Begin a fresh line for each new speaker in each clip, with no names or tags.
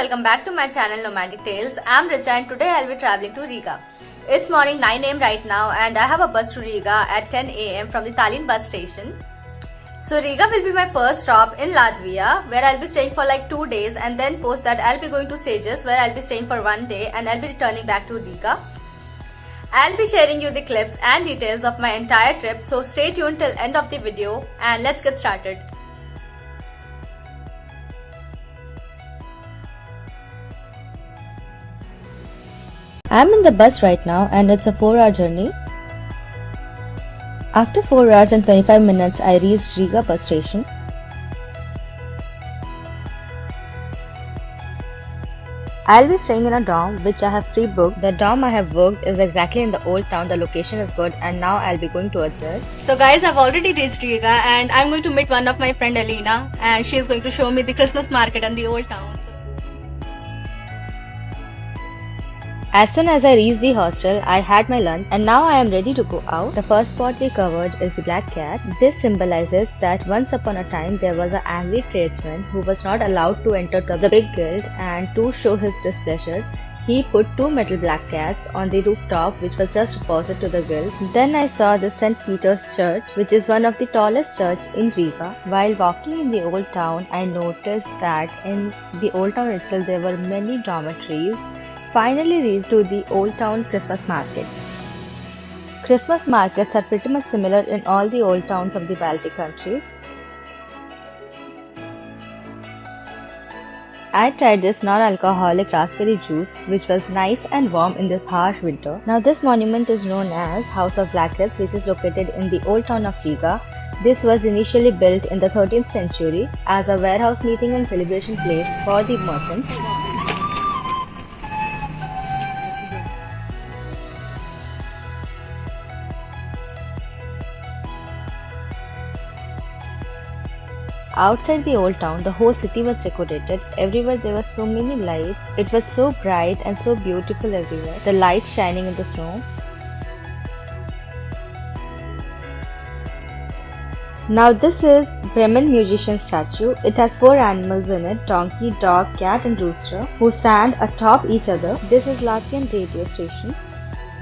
welcome back to my channel Nomadic Tales. I'm Richa and today I'll be traveling to Riga. It's morning 9 am right now and I have a bus to Riga at 10 am from the Tallinn bus station. So Riga will be my first stop in Latvia where I'll be staying for like 2 days, and then post that I'll be going to Cesis where I'll be staying for 1 day and I'll be returning back to Riga. I'll be sharing you the clips and details of my entire trip, so stay tuned till end of the video and let's get started. I'm in the bus right now and it's a 4-hour journey. After 4 hours and 25 minutes, I reached Riga bus station. I'll be staying in a dorm which I have pre-booked. The dorm I have booked is exactly in the old town. The location is good and now I'll be going towards it. So guys, I've already reached Riga and I'm going to meet one of my friend Elena, and she's going to show me the Christmas market and the old town. As soon as I reached the hostel, I had my lunch and now I am ready to go out. The first spot we covered is the Black Cat. This symbolizes that once upon a time there was an angry tradesman who was not allowed to enter the big guild, and to show his displeasure, he put 2 metal black cats on the rooftop which was just opposite to the guild. Then I saw the St. Peter's Church, which is one of the tallest church in Riga. While walking in the old town, I noticed that in the old town itself there were many dormitories. Finally reached to the Old Town Christmas Market. Christmas markets are pretty much similar in all the old towns of the Baltic countries. I tried this non-alcoholic raspberry juice, which was nice and warm in this harsh winter. Now this monument is known as House of Blackleads, which is located in the old town of Riga. This was initially built in the 13th century as a warehouse, meeting and celebration place for the merchants. Outside the old town, the whole city was decorated. Everywhere there were so many lights. It was so bright and so beautiful everywhere. The lights shining in the snow. Now this is Bremen musician statue. It has 4 animals in it: donkey, dog, cat and rooster, who stand atop each other. This is Latvian radio station.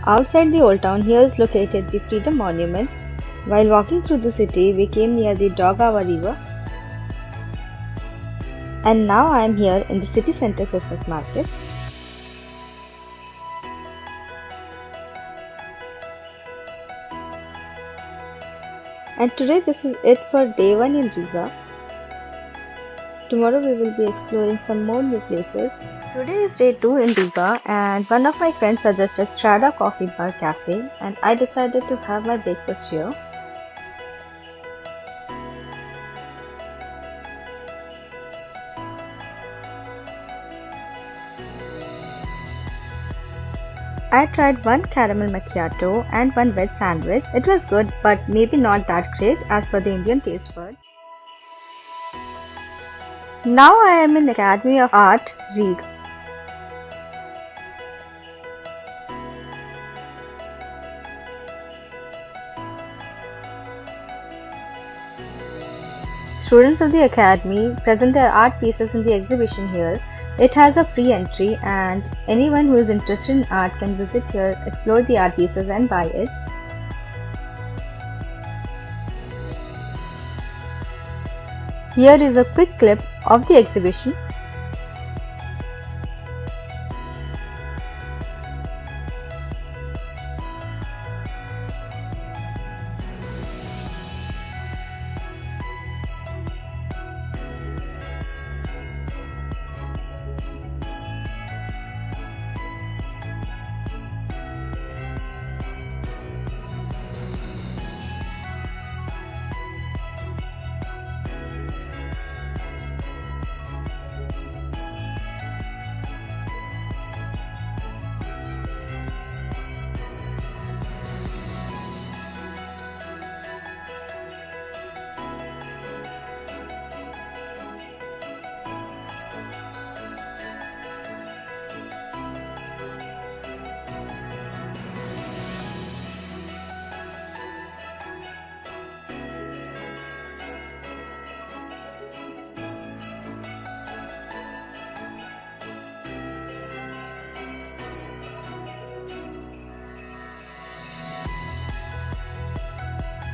Outside the old town, here is located the Freedom Monument. While walking through the city, we came near the Daugava River. And now I am here in the city center Christmas market. And today this is it for day 1 in Riga. Tomorrow we will be exploring some more new places. Today is day 2 in Riga and one of my friends suggested Strada Coffee Bar Cafe, and I decided to have my breakfast here. I tried one caramel macchiato and one veg sandwich. It was good, but maybe not that great as per the Indian taste bud. Now I am in Academy of Art, Riga. Students of the Academy present their art pieces in the exhibition here. It has a free entry and anyone who is interested in art can visit here, explore the art pieces and buy it. Here is a quick clip of the exhibition.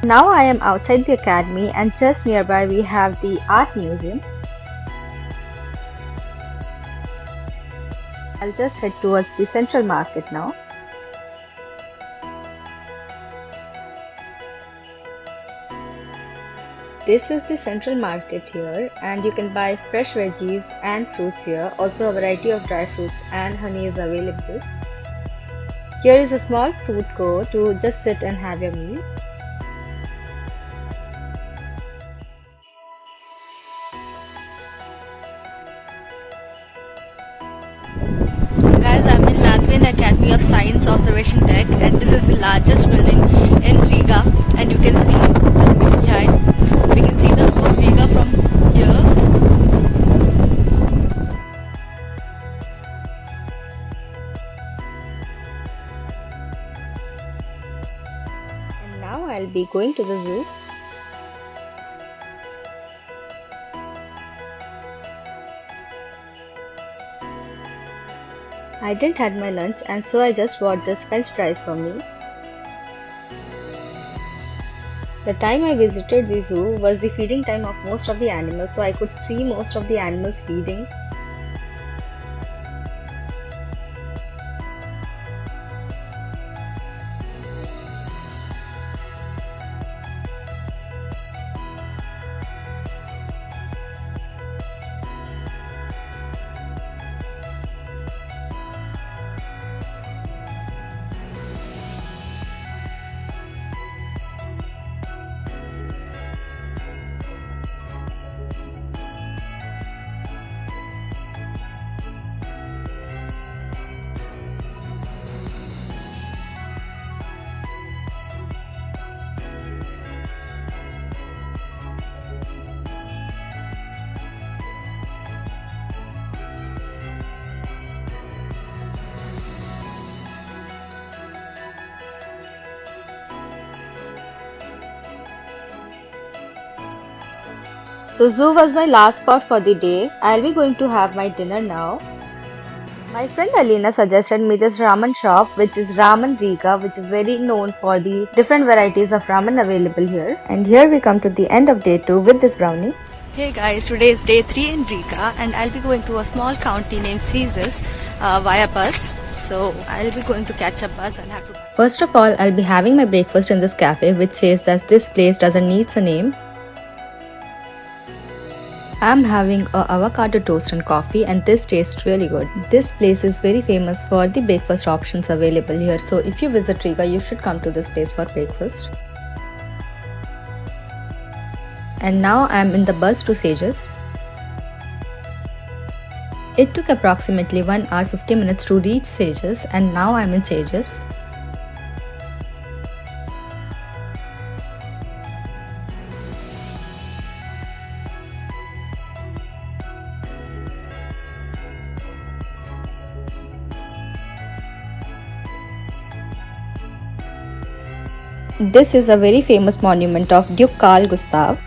Now I am outside the academy and just nearby we have the art museum. I'll just head towards the central market now. This is the central market here and you can buy fresh veggies and fruits here. Also a variety of dry fruits and honey is available. Here is a small food court to just sit and have your meal.
Guys, I'm in Latvian Academy of Science Observation Deck and this is the largest building in Riga and you can see behind. We can see the whole Riga from here.
And now I'll be going to the zoo. I didn't have my lunch and so I just bought this french fries for me. The time I visited the zoo was the feeding time of most of the animals, so I could see most of the animals feeding. So zoo was my last spot for the day. I'll be going to have my dinner now. My friend Alina suggested me this ramen shop which is Ramen Riga, which is very known for the different varieties of ramen available here. And here we come to the end of day 2 with this brownie.
Hey guys, today is day 3 in Riga and I'll be going to a small county named Cesis via bus. So I'll be going to catch a bus and have to...
First of all, I'll be having my breakfast in this cafe which says that this place doesn't need a name. I'm having a avocado toast and coffee and this tastes really good. This place is very famous for the breakfast options available here. So if you visit Riga, you should come to this place for breakfast. And now I'm in the bus to Cesis. It took approximately 1 hour 50 minutes to reach Cesis and now I'm in Cesis. This is a very famous monument of Duke Carl Gustav.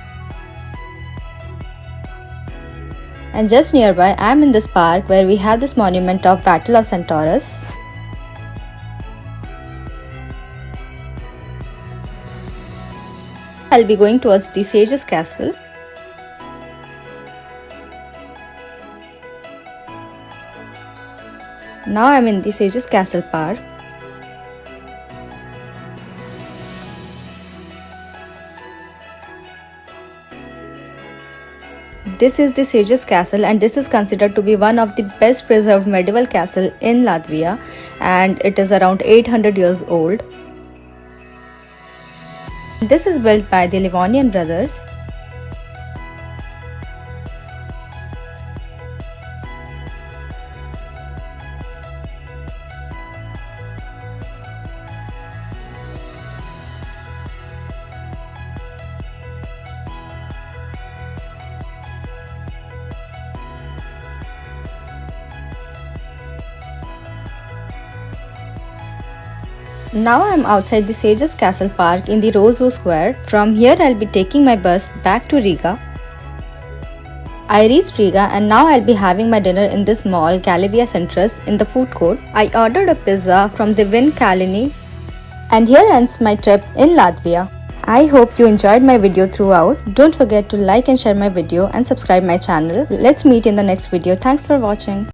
And just nearby, I am in this park where we have this monument of Battle of Centaurus. I'll be going towards the Sage's Castle. Now I'm in the Sage's Castle Park. This is the Sage's Castle and this is considered to be one of the best preserved medieval castle in Latvia and it is around 800 years old. This is built by the Livonian brothers. Now I am outside the Sage's Castle Park in the Roseau Square. From here I'll be taking my bus back to Riga. I reached Riga and now I'll be having my dinner in this mall, Galleria Centris, in the food court. I ordered a pizza from the Vin Kalini. And here ends my trip in Latvia.
I hope you enjoyed my video throughout. Don't forget to like and share my video and subscribe my channel. Let's meet in the next video. Thanks for watching.